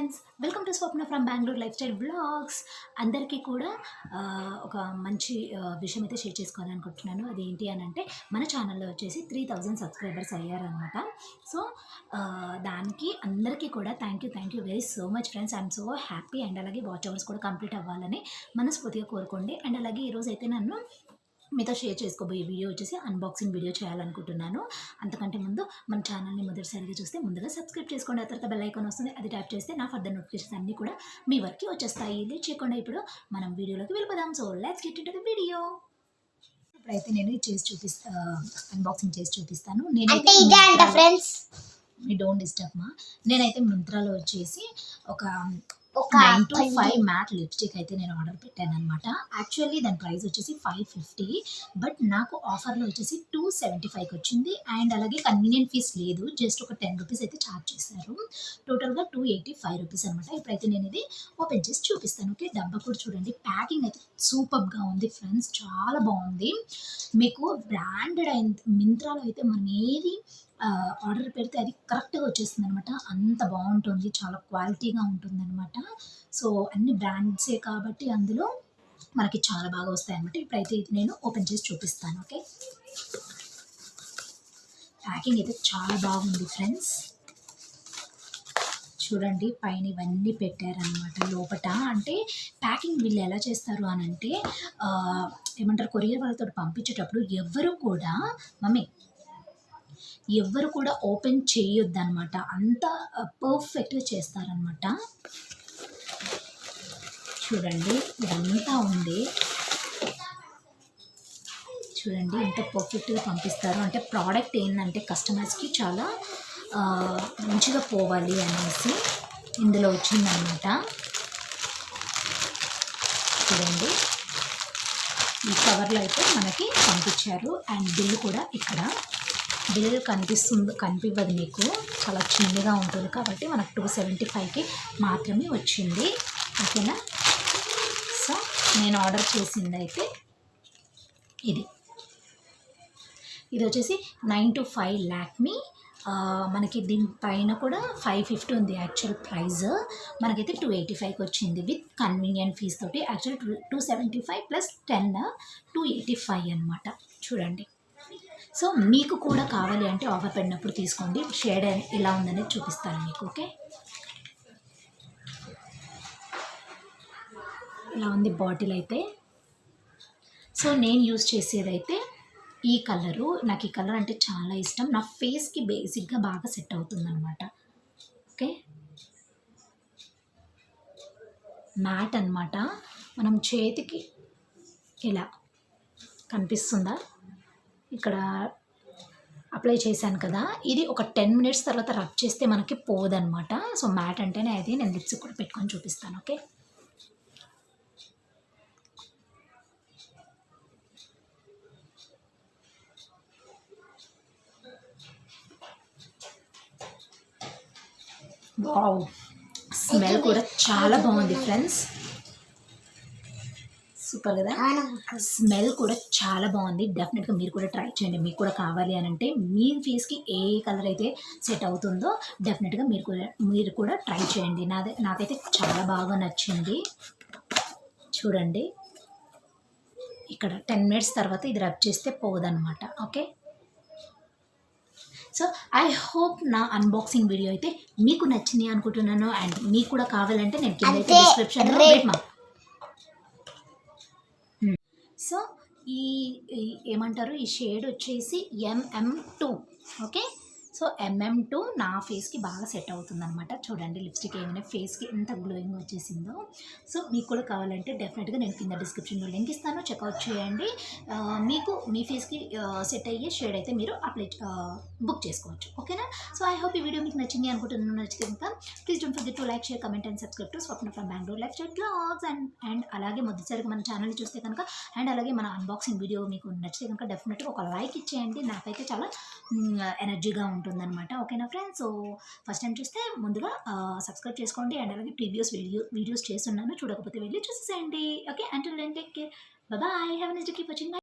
Friends, welcome to Swapna from Bengaluru life style blogs. అందరికీ కూడా ఒక మంచి విషయం అయితే షేర్ చేసుకోవాలనుకుంటున్నాను. అదేంటి అని అంటే మన ఛానల్లో వచ్చేసి 3000 సబ్స్క్రైబర్స్ అయ్యారనమాట. సో దానికి అందరికీ కూడా thank you very so much friends. I'm so happy. And అలాగే వాచ్ అవర్స్ కూడా కంప్లీట్ అవ్వాలని మనస్ఫూర్తిగా కోరుకోండి. అండ్ అలాగే ఈరోజు అయితే నన్ను మీతో షేర్ చేసుకోబోయే వీడియో వచ్చేసి అన్బాక్సింగ్ వీడియో చేయాలనుకుంటున్నాను. అంతకంటే ముందు మన ఛానల్ని మొదటిసారిగా చూస్తే ముందుగా సబ్స్క్రైబ్ చేసుకోండి. ఆ తర్వాత బెల్ ఐకాన్ వస్తుంది, అది ట్యాప్ చేస్తే నా ఫర్దర్ నోటిఫికేషన్స్ అన్నీ కూడా మీ వరకు వచ్చేస్తాయి. లేట్ చేయకుండా ఇప్పుడు మనం వీడియోలోకి వెళ్ళిపోదాం. So let's get into the video. ఇప్పుడైతే నేను అన్బాక్సింగ్ చేసి చూపిస్తాను. నేనైతే మీ డోంట్ డిస్టర్బ్ మా. నేనైతే మింత్రాలో వచ్చేసి ఒక 9 to 5 మ్యాట్ లిప్స్టిక్ అయితే నేను ఆర్డర్ పెట్టాను అనమాట. యాక్చువల్లీ దాని ప్రైస్ వచ్చేసి 550, బట్ నాకు ఆఫర్లో వచ్చేసి 275కి వచ్చింది. అండ్ అలాగే కన్వీనియంట్ ఫీస్ లేదు, జస్ట్ ఒక 10 రూపీస్ అయితే ఛార్జ్ చేశారు. టోటల్గా 285 రూపీస్ అనమాట. ఇప్పుడైతే నేను ఇది ఓపెన్ చేసి చూపిస్తాను. ఓకే, డబ్బా కూడా చూడండి, ప్యాకింగ్ అయితే సూపర్గా ఉంది ఫ్రెండ్స్, చాలా బాగుంది. మీకు బ్రాండెడ్ అయిన మింత్రాలో అయితే మనం ఏది ఆర్డర్ పెడితే అది కరెక్ట్గా వచ్చేస్తుంది అనమాట. అంత బాగుంటుంది, చాలా క్వాలిటీగా ఉంటుంది అనమాట. సో అన్ని బ్రాండ్సే కాబట్టి అందులో మనకి చాలా బాగా వస్తాయి అనమాట. ఇప్పుడైతే ఇది నేను ఓపెన్ చేసి చూపిస్తాను. ఓకే, ప్యాకింగ్ అయితే చాలా బాగుంది ఫ్రెండ్స్. చూడండి, పైన ఇవన్నీ పెట్టారనమాట. లోపట అంటే ప్యాకింగ్ వీళ్ళు ఎలా చేస్తారు అని అంటే ఏమంటారు, కొరియర్ వాళ్ళతో పంపించేటప్పుడు ఎవ్వరు కూడా ఓపెన్ చేయొద్దు అనమాట. అంత పర్ఫెక్ట్గా చేస్తారనమాట. చూడండి, ఇదంతా ఉంది. చూడండి ఎంత పర్ఫెక్ట్గా పంపిస్తారు. అంటే ప్రోడక్ట్ ఏంటంటే కస్టమర్స్కి చాలా మంచిగా పోవాలి అనేసి ఇందులో వచ్చిందనమాట. చూడండి, ఈ కవర్లో అయితే మనకి పంపించారు. అండ్ బిల్లు కూడా ఇక్కడ బిల్ కనిపివ్వదు మీకు, చాలా చిన్నగా ఉంటుంది కాబట్టి మనకు 275కి మాత్రమే వచ్చింది. ఓకేనా. సో నేను ఆర్డర్ చేసింది అయితే ఇది వచ్చేసి 9 to 5 lakme. మనకి దీనిపైన కూడా 550 ఉంది యాక్చువల్ ప్రైస్. మనకైతే 285కి వచ్చింది విత్ కన్వీనియంట్ ఫీస్ తోటి. యాక్చువల్ 275 ప్లస్ 10 285 అనమాట. చూడండి, సో మీకు కూడా కావాలి అంటే ఆఫర్ పెట్టినప్పుడు తీసుకోండి. షేడ్ ఎలా ఉందనేది చూపిస్తాను మీకు. ఓకే, ఇలా ఉంది బాటిల్ అయితే. సో నేను యూజ్ చేసేదైతే ఈ కలరు. నాకు ఈ కలర్ అంటే చాలా ఇష్టం. నా ఫేస్కి బేసిక్గా బాగా సెట్ అవుతుంది అనమాట. ఓకే, మ్యాట్ అనమాట. మనం చేతికి ఇలా కనిపిస్తుందా, ఇక్కడ అప్లై చేశాను కదా, ఇది ఒక 10 minutes తర్వాత రబ్ చేస్తే మనకి పోదనమాట. సో మ్యాట్ అంటేనే అది. నేను లిప్స్ కూడా పెట్టుకొని చూపిస్తాను. ఓకే, వావ్, స్మెల్ కూడా చాలా బాగుంది ఫ్రెండ్స్. సూపర్ కదా, స్మెల్ కూడా చాలా బాగుంది. డెఫినెట్గా మీరు కూడా ట్రై చేయండి. మీకు కూడా కావాలి అని అంటే మీ ఫేస్కి ఏ కలర్ అయితే సెట్ అవుతుందో డెఫినెట్గా మీరు కూడా ట్రై చేయండి. నాకైతే చాలా బాగా నచ్చింది. చూడండి, ఇక్కడ 10 minutes తర్వాత ఇది రబ్ చేస్తే పోదనమాట. ఓకే, సో ఐ హోప్ నా అన్బాక్సింగ్ వీడియో అయితే మీకు నచ్చింది అనుకుంటున్నాను. అండ్ మీకు కూడా కావాలంటే నేను కింద అయితే డిస్క్రిప్షన్లో సో ఈ ఏమంటారు, ఈ షేడ్ వచ్చేసి MM2. ఓకే, సో MM2 నా ఫేస్కి బాగా సెట్ అవుతుంది అనమాట. చూడండి, లిప్స్టిక్ ఏమైనా ఫేస్కి ఎంత గ్లోయింగ్ వచ్చేసిందో. సో మీకు కూడా కావాలంటే డెఫినెట్గా నేను కింద డిస్క్రిప్షన్లో లింక్ ఇస్తాను, చెక్అవుట్ చేయండి. మీకు మీ ఫేస్కి సెట్ అయ్యే షేడ్ అయితే మీరు బుక్ చేసుకోవచ్చు. ఓకేనా. సో ఐ హోప్ ఈ వీడియో మీకు నచ్చింది అనుకుంటున్నాను. నచ్చితే కనుక please don't forget to like, share, comment and subscribe to Swapna from Bengaluru life style blogs. And అలాగే మొదటిసారిగా మన ఛానల్ని చూస్తే కనుక అండ్ అలాగే మన అన్బాక్సింగ్ వీడియో మీకు నచ్చితే కనుక డెఫినెట్గా ఒక లైక్ ఇచ్చేయండి. నాకైతే చాలా ఎనర్జీగా ఉంటుందన్నమాట. ఓకేనా ఫ్రెండ్స్. సో ఫస్ట్ టైం చూస్తే ముందుగా సబ్స్క్రైబ్ చేసుకోండి. అండ్ అలాగే ప్రీవియస్ వీడియోస్ చేస్తున్నాను, చూడకపోతే వెళ్ళి చూసేసేయండి. Okay, until then take care, bye, have a nice day, keep watching.